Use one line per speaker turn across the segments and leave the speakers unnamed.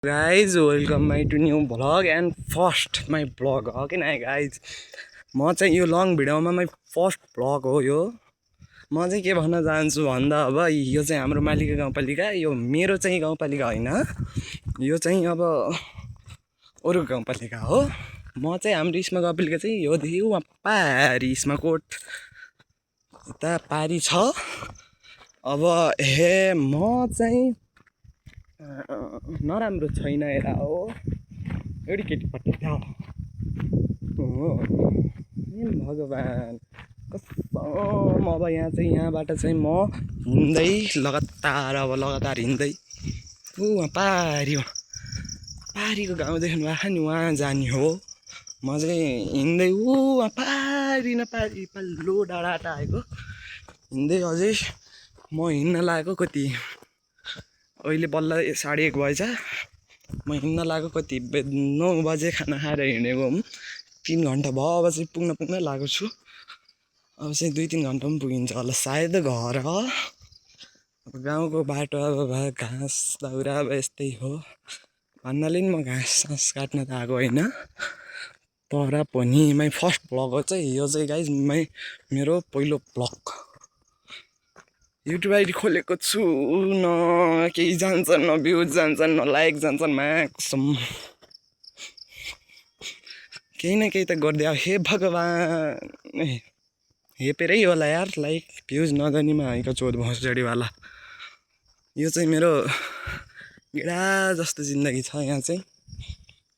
Guys, welcome my to new vlog and first my vlog हो किन guys म चाहिँ यो लङ भिडियोमा my first vlog हो यो म चाहिँ के भन्न चाहन्छु भन्दा अब यो चाहिँ हाम्रो मालिका गाउँपालिका यो मेरो चाहिँ गाउँपालिका हैन यो चाहिँ अब अरु गाउँपालिका हो म चाहिँ हाम्रो इस्मा गाउँपालिका चाहिँ यो देखि वहाँ पारी इस्माकोट यता पारी छ अब हे म चाहिँ नराम्रो छैन यता हो एउटी केटीपट्टि थियो भगवान् कसम अब यहाँ चाहिँ यहाँबाट चाहिँ म हिँड्दै लगातार हिँड्दै वहाँ पारीको गाउँ देख्नु भएको नि वहाँ जाने हो म चाहिँ हिँड्दै वहाँ पारी पल्लो डाँडा आएको हिँड्दै अझै म हिँड्न लागेको कति अहिले बल्ल 1:30 बजेछ म हिँड्न लागेको कति 9 बजे खाना खाएर हिँडेको 3 घन्टा भयो अब चाहिँ पुग्न लागेको छु अब चाहिँ 2-3 घन्टामा पुगिन्छ होला सायद घर अब गाउँको बाटो अब घाँस दाउरा अब यस्तै हो भन्नाले नि म घाँस काट्न त आएको होइन तर पनि माई फर्स्ट भ्लग हो चाहिँ यो चाहिँ गाइज मेरो पहिलो भ्लग युट्युब आइडी खोलेको छु न केही जान्छन् न भ्युज जान्छन् न लाइक जान्छन् कसम केही न केही त गर्दै हे भगवान् हेपेरै होला यार लाइक भ्युज नगर्नेमा आएको चोद भौँसडीवाला यो चाहिँ मेरो गेडा जस्तो जिन्दगी छ यहाँ चाहिँ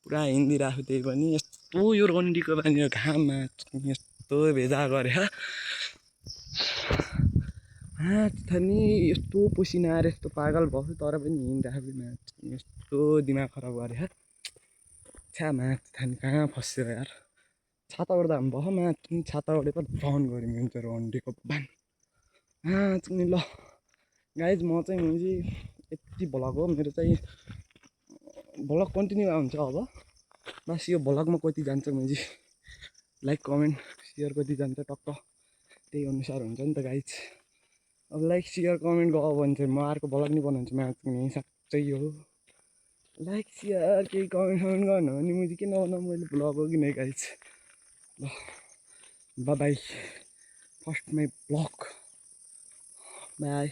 पुरा हिँडिरहेको त्यही पनि यस्तो यो रन्डीको पानी घाममा यस्तो भेजा गरे नि यस्तो पसिना आएर यस्तो पागल भयो तर पनि हिँडिरहेको यस्तो दिमाग खराब गरे छ्या माथि कहाँ फस्यो यार छाता ओढ्दा भयो माथि छाता ओढेर बन्द गऱ्यो हुन्छ रन्डीको बान नि ल गाइज म चाहिँ यति भ्लग हो मेरो चाहिँ भ्लग कन्टिन्यू हुन्छ अब बस यो भ्लगमा कति जान्छ मैले लाइक कमेन्ट सेयर कति जान्छ टक्क त्यही अनुसार हुन्छ नि त गाइज अब लाइक सेयर कमेन्ट गयो भने चाहिँ म अर्को भ्लग नि बनाउँछु म्याच साँच्चै हो लाइक सेयर केही कमेन्ट गर्नु भने मैले किन बनाउँ मैले भ्लग हो किन गाइज ल by first my vlog by